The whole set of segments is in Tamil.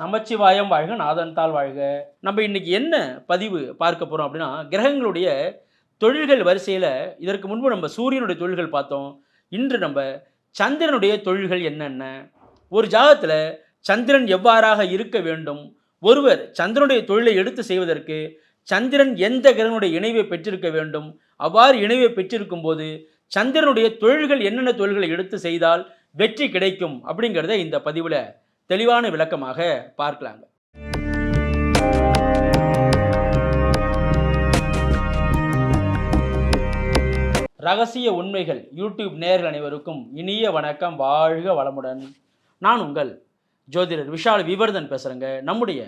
நமச்சிவாயம் வாழ்க, நாதன்தாள் வாழ்க. நம்ம இன்னைக்கு என்ன பதிவு பார்க்க போறோம் அப்படின்னா, கிரகங்களுடைய தொழில்கள் வரிசையில இதற்கு முன்பு நம்ம சூரியனுடைய தொழில்கள் பார்த்தோம். இன்று நம்ம சந்திரனுடைய தொழில்கள் என்னென்ன? ஒரு ஜாதகத்துல சந்திரன் எவ்வாறாக இருக்க வேண்டும்? ஒருவர் சந்திரனுடைய தொழிலை எடுத்து செய்வதற்கு சந்திரன் எந்த கிரகனுடைய இணைவை பெற்றிருக்க வேண்டும்? அவ்வாறு இணைவை பெற்றிருக்கும்போது சந்திரனுடைய தொழில்கள் என்னென்ன தொழில்களை எடுத்து செய்தால் வெற்றி கிடைக்கும் அப்படிங்கிறத இந்த பதிவுல தெளிவான விளக்கமாக பார்க்கலாங்க. ரகசிய உண்மைகள் யூடியூப் நேயர்கள் அனைவருக்கும் இனிய வணக்கம், வாழ்க வளமுடன். நான் உங்கள் ஜோதிடர் விஷால் விவர்தன் பேசுகிறேங்க. நம்முடைய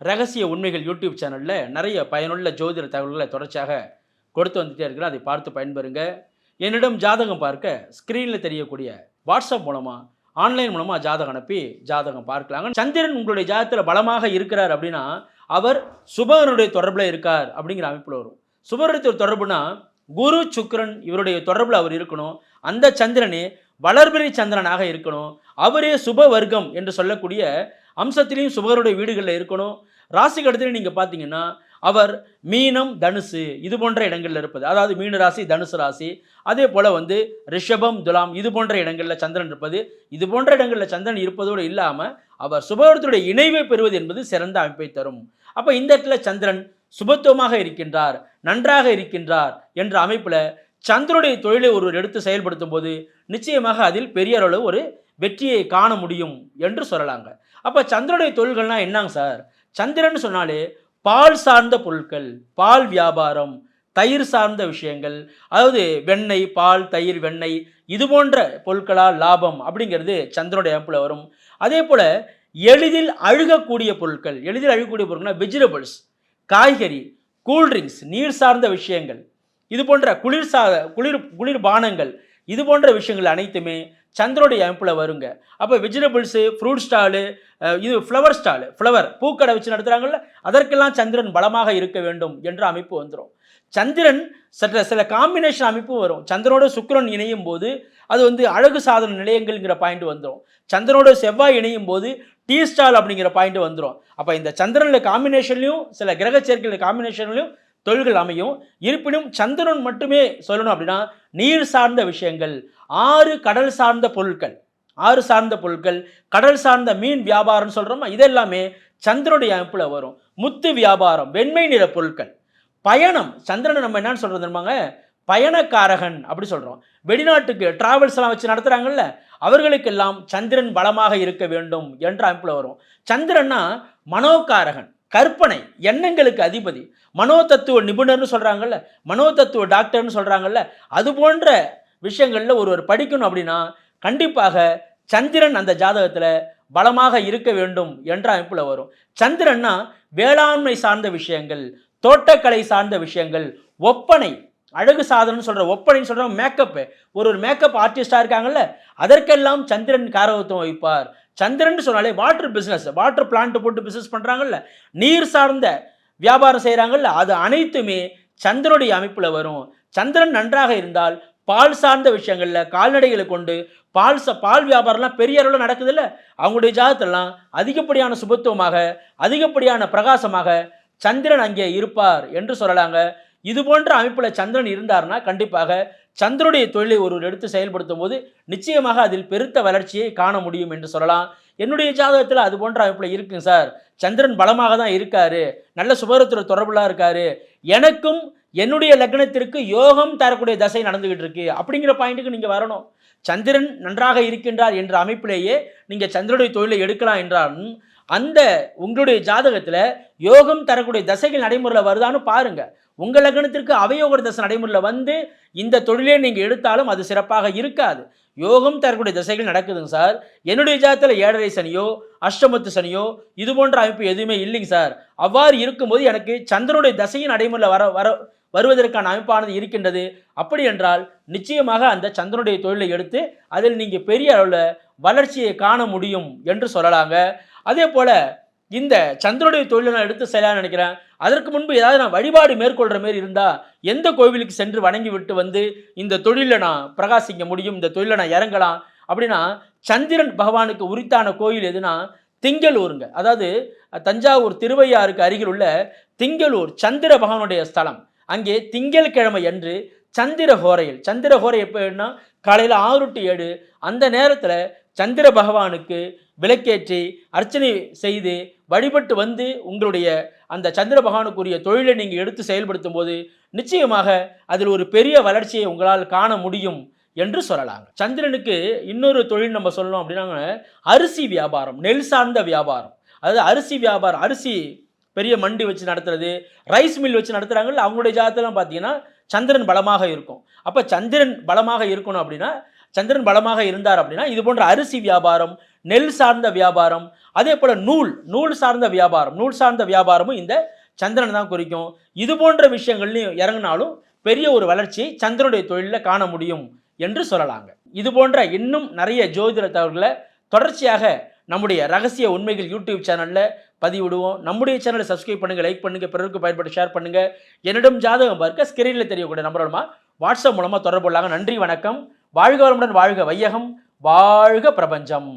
ரகசிய உண்மைகள் யூடியூப் சேனலில் நிறைய பயனுள்ள ஜோதிட தகவல்களை தொடர்ச்சியாக கொடுத்து வந்துட்டே இருக்கிறேன். அதை பார்த்து பயன்பெறுங்க. என்னிடம் ஜாதகம் பார்க்க ஸ்க்ரீனில் தெரியக்கூடிய வாட்ஸ்அப் மூலமாக ஆன்லைன் மூலமாக ஜாதகம் அனுப்பி ஜாதகம் பார்க்கலாங்க. சந்திரன் உங்களுடைய ஜாதகத்தில் பலமாக இருக்கிறார் அப்படின்னா அவர் சுபகனுடைய தொடர்பில் இருக்கார் அப்படிங்கிற அமைப்பில் வரும். சுபகனுடைய தொடர்புனா குரு சுக்கிரன் இவருடைய தொடர்பில் அவர் இருக்கணும். அந்த சந்திரனே வளர்பிறை சந்திரனாக இருக்கணும். அவரே சுப வர்க்கம் என்று சொல்லக்கூடிய அம்சத்திலையும் சுபகருடைய வீடுகளில் இருக்கணும். ராசிக்கு அடுத்து நீங்கள் பார்த்தீங்கன்னா அவர் மீனம் தனுசு இது போன்ற இடங்களில் இருப்பது, அதாவது மீன ராசி தனுசு ராசி, அதே போல் ரிஷபம் துலாம் இது போன்ற இடங்களில் சந்திரன் இருப்பது, இது போன்ற இடங்களில் சந்திரன் இருப்பதோடு இல்லாமல் அவர் சுபவரத்துடைய இணைவை பெறுவது என்பது சிறந்த அமைப்பை தரும். அப்போ இந்த இடத்துல சந்திரன் சுபத்துவமாக இருக்கின்றார், நன்றாக இருக்கின்றார் என்ற அமைப்பில் சந்திரனுடைய தொழிலை ஒருவர் எடுத்து செயல்படுத்தும் போது நிச்சயமாக அதில் பெரிய அளவு ஒரு வெற்றியை காண முடியும் என்று சொல்லலாங்க. அப்போ சந்திரனுடைய தொழில்கள்னால் என்னங்க சார்? சந்திரன் சொன்னாலே பால் சார்ந்த பொருட்கள், பால் வியாபாரம், தயிர் சார்ந்த விஷயங்கள், அதாவது வெண்ணெய், பால், தயிர், வெண்ணெய் இது போன்ற பொருட்களால் லாபம் அப்படிங்கிறது சந்திரனுடைய அமைப்பில் வரும். அதே போல் எளிதில் அழுகக்கூடிய பொருட்கள், எளிதில் அழுகக்கூடிய பொருட்கள்னா வெஜிடபிள்ஸ், காய்கறி, கூல்ட்ரிங்க்ஸ், நீர் சார்ந்த விஷயங்கள், இது போன்ற குளிர் பானங்கள் இது போன்ற விஷயங்கள் அனைத்துமே சந்திரனுடைய அமைப்பில் வருங்க. அப்போ வெஜிடபிள்ஸு, ஃப்ரூட் ஸ்டாலு, இது ஃப்ளவர் ஸ்டாலு, ஃப்ளவர் பூக்கடை வச்சு நடத்துகிறாங்கல்ல, அதற்கெல்லாம் சந்திரன் பலமாக இருக்க வேண்டும் என்ற அமைப்பு வந்துடும். சந்திரன் சில காம்பினேஷன் அமைப்பு வரும். சந்திரனோட சுக்கிரன் இணையும் போது அது அழகு சாதன நிலையங்கள்ங்கிற பாயிண்ட் வந்துடும். சந்திரனோட செவ்வாய் இணையும் போது டீ ஸ்டால் அப்படிங்கிற பாயிண்ட் வந்துடும். அப்போ இந்த சந்திரனில் காம்பினேஷன்லையும் சில கிரக சேர்க்கையில் காம்பினேஷன்லையும் தொழில்கள் அமையும். இருப்பினும் சந்திரன் மட்டுமே சொல்லணும் அப்படின்னா நீர் சார்ந்த விஷயங்கள், கடல் சார்ந்த பொருட்கள், சார்ந்த பொருட்கள், கடல் சார்ந்த மீன் வியாபாரம் சொல்கிறோமா, இதெல்லாமே சந்திரனுடைய அமைப்பில் வரும். முத்து வியாபாரம், வெண்மை நிற பொருட்கள், பயணம், சந்திரனை நம்ம என்னன்னு சொல்கிறது தெரியுமாங்க, பயணக்காரகன் அப்படி சொல்கிறோம். வெளிநாட்டுக்கு டிராவல்ஸ் எல்லாம் வச்சு நடத்துகிறாங்கல்ல, அவர்களுக்கெல்லாம் சந்திரன் பலமாக இருக்க வேண்டும் என்ற அமைப்பில் வரும். சந்திரன்னா மனோகாரகன், கற்பனை, எண்ணங்களுக்கு அதிபதி, மனோ தத்துவ நிபுணர்னு சொல்கிறாங்கல்ல, மனோ தத்துவ டாக்டர்னு சொல்கிறாங்கல்ல, அது போன்ற விஷயங்களில் ஒருவர் படிக்கணும் அப்படின்னா கண்டிப்பாக சந்திரன் அந்த ஜாதகத்தில் பலமாக இருக்க வேண்டும் என்ற அமைப்பில் வரும். சந்திரன்னா வேளாண்மை சார்ந்த விஷயங்கள், தோட்டக்கலை சார்ந்த விஷயங்கள், ஒப்பனை, அழகு சாதனம்னு சொல்கிற ஒப்பனைன்னு சொல்கிற மேக்கப்பு, ஒரு மேக்கப் ஆர்டிஸ்டாக இருக்காங்கல்ல, அதற்கெல்லாம் சந்திரன் காரகத்துவம் வைப்பார். சந்திரன் சொன்னாலே வாட்டர் பிஸ்னஸ், வாட்டர் பிளான்ட் போட்டு பிஸ்னஸ் பண்ணுறாங்கல்ல, நீர் சார்ந்த வியாபாரம் செய்கிறாங்கல்ல, அது அனைத்துமே சந்திரனுடைய அமைப்பில் வரும். சந்திரன் நன்றாக இருந்தால் பால் சார்ந்த விஷயங்களில் கால்நடைகளை கொண்டு பால் வியாபாரம்லாம் பெரிய அளவில் நடக்குதுல்ல, அவங்களுடைய ஜாதகத்திலாம் அதிகப்படியான சுபத்துவமாக, அதிகப்படியான பிரகாசமாக சந்திரன் அங்கே இருப்பார் என்று சொல்லலாங்க. இது போன்ற அமைப்பில் சந்திரன் இருந்தார்னா கண்டிப்பாக சந்திரனுடைய தொழிலை ஒருவர் எடுத்து செயல்படுத்தும் போது நிச்சயமாக அதில் பெருத்த வளர்ச்சியை காண முடியும் என்று சொல்லலாம். என்னுடைய ஜாதகத்தில் அது போன்ற அமைப்பில் இருக்குங்க சார், சந்திரன் பலமாக தான் இருக்காரு, நல்ல சுபரத்துடைய தொடர்புலாம் இருக்காரு, எனக்கும் என்னுடைய லக்னத்திற்கு யோகம் தரக்கூடிய தசை நடந்துகிட்டு இருக்கு அப்படிங்கிற பாயிண்ட்டுக்கு நீங்கள் வரணும். சந்திரன் நன்றாக இருக்கின்றார் என்ற அமைப்பிலேயே நீங்கள் சந்திரனுடைய தொழிலை எடுக்கலாம் என்றாலும் அந்த உங்களுடைய ஜாதகத்தில் யோகம் தரக்கூடிய தசைகள் நடைமுறையில் வருதான்னு பாருங்க. உங்கள் லக்னத்திற்கு அவயோக தசை நடைமுறையில் இந்த தொழிலே நீங்கள் எடுத்தாலும் அது சிறப்பாக இருக்காது. யோகம் தரக்கூடிய தசைகள் நடக்குதுங்க சார். என்னுடைய ஜாதகத்தில் 7.5 சனியோ அஷ்டமத்து சனியோ இது போன்ற அமைப்பு எதுவுமே இல்லைங்க சார். அவ்வாறு இருக்கும்போது எனக்கு சந்திரனுடைய தசையின் நடைமுறையில் வருவதற்கான அமைப்பானது இருக்கின்றது. அப்படி என்றால் நிச்சயமாக அந்த சந்திரனுடைய தொழிலை எடுத்து அதில் நீங்கள் பெரிய அளவில் வளர்ச்சியை காண முடியும் என்று சொல்லலாங்க. அதே போல் இந்த சந்திரனுடைய தொழிலை நான் எடுத்து செய்யலாம்னு நினைக்கிறேன். அதற்கு முன்பு ஏதாவது நான் வழிபாடு மேற்கொள்கிற மாரி இருந்தால் எந்த கோவிலுக்கு சென்று வணங்கி விட்டு இந்த தொழிலில் நான் பிரகாசிக்க முடியும், இந்த தொழிலை நான் இறங்கலாம் அப்படின்னா சந்திரன் பகவானுக்கு உரித்தான கோயில் எதுனா திங்களூருங்க. அதாவது தஞ்சாவூர் திருவையாறுக்கு அருகில் உள்ள திங்களூர் சந்திர பகவானுடைய ஸ்தலம். அங்கே திங்கட்கிழமை அன்று சந்திரஹோரையில், சந்திரஹோரை எப்படின்னா காலையில் 6 to 7 அந்த நேரத்தில் சந்திர பகவானுக்கு விளக்கேற்றி அர்ச்சனை செய்து வழிபட்டு வந்து உங்களுடைய அந்த சந்திர பகவானுக்குரிய தொழிலை நீங்கள் எடுத்து செயல்படுத்தும் போது நிச்சயமாக அதில் ஒரு பெரிய வளர்ச்சியை உங்களால் காண முடியும் என்று சொல்லலாங்க. சந்திரனுக்கு இன்னொரு தொழில் நம்ம சொல்லணும் அப்படின்னா அரிசி வியாபாரம், நெல் சார்ந்த வியாபாரம். அதாவது அரிசி வியாபாரம், அரிசி பெரிய மண்டி வச்சு நடத்துறது, ரைஸ் மில் வச்சு நடத்துகிறாங்கல்ல, அவங்களுடைய ஜாதகத்தெல்லாம் பார்த்தீங்கன்னா சந்திரன் பலமாக இருக்கும். அப்போ சந்திரன் பலமாக இருக்கணும் அப்படின்னா, சந்திரன் பலமாக இருந்தார் அப்படின்னா இது போன்ற அரிசி வியாபாரம், நெல் சார்ந்த வியாபாரம், அதே போல் நூல் சார்ந்த வியாபாரம், நூல் சார்ந்த வியாபாரமும் இந்த சந்திரன் தான் குறிக்கும். இது போன்ற விஷயங்கள்லையும் இறங்கினாலும் பெரிய ஒரு வளர்ச்சியை சந்திரனுடைய தொழிலில் காண முடியும் என்று சொல்லலாங்க. இது போன்ற இன்னும் நிறைய ஜோதிட தகவல்களை தொடர்ச்சியாக நம்முடைய ரகசிய உண்மைகள் யூடியூப் சேனலில் பதிவிடுவோம். நம்முடைய சேனலை சப்ஸ்கிரைப் பண்ணுங்கள், லைக் பண்ணுங்கள், பிறருக்கு பயன்பட்டு ஷேர் பண்ணுங்கள். என்னிடம் ஜாதகம் பார்க்க ஸ்கிரீனில் தெரியக்கூடிய நம்பர் மூலமாக வாட்ஸ்அப் மூலமாக தொடர்பு கொள்ளாங்க. நன்றி, வணக்கம். வாழ்க வளமுடன், வாழ்க வையகம், வாழ்க பிரபஞ்சம்.